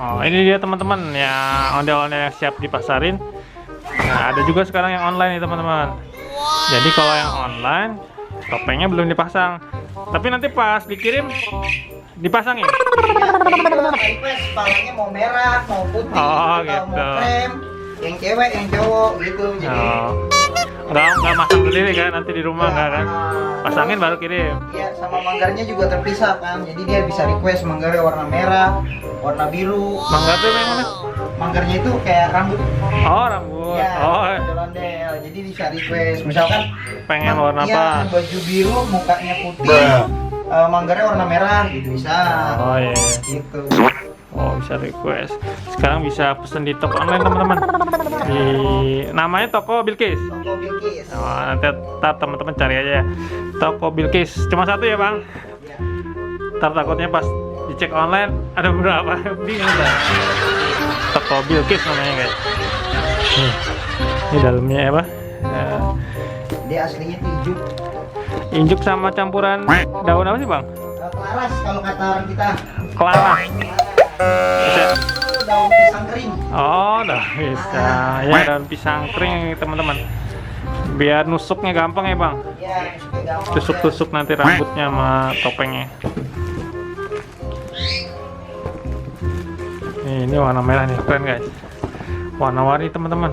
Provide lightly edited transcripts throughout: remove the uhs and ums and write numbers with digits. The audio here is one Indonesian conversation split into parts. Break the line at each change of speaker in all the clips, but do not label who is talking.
Oh, ini dia teman-teman ya, ondel-ondel yang siap dipasarin. Nah, ada juga sekarang yang online nih teman-teman. Jadi kalau yang online topengnya belum dipasang, tapi nanti pas dikirim dipasangin.
Request palanya mau merah, mau putih,
Oh,
atau
gitu.
mau krem, yang cewek, yang cowok gitu. Jadi
Oh, nggak masang sendiri kan, nanti di rumah nggak kan? Pasangin baru kirim.
iya, sama manggarnya juga terpisah kan. Jadi dia bisa request manggarnya warna merah, warna biru.
Mangga tuh yang mana?
Manggarnya itu kayak rambut.
Oh, rambut.
Iya,
Oh,
ondel-ondel. Jadi bisa request. Misalkan
pengen warna
iya,
apa?
baju biru, mukanya putih, manggarnya warna merah gitu bisa.
Oh iya.
Gitu.
Oh, bisa request. Sekarang bisa pesen di toko online teman-teman. Di namanya toko Bilkis.
Toko Bilkis.
Oh, nanti ntar teman-teman cari aja ya. Toko Bilkis. Cuma satu ya bang.
Iya.
Ntar takutnya pas dicek online ada beberapa. Bingung bang. Toko Bilkis namanya guys. Ini dalamnya apa?
Dia aslinya tuh ijuk.
Injuk sama campuran daun apa sih bang?
Kelaras kalau kata orang kita.
Kelana. Bisa.
Itu daun pisang kering.
Oh, daun pisang. Ya, daun pisang kering teman-teman. Biar nusuknya gampang ya bang.
Ya, suka gampang.
Tusuk-tusuk nanti rambutnya sama topengnya. Ini warna merah nih, keren guys. Warna-warni teman-teman.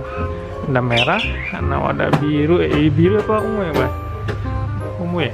Ada merah, ada biru. Biru apa ungu ya bang? Ungu ya.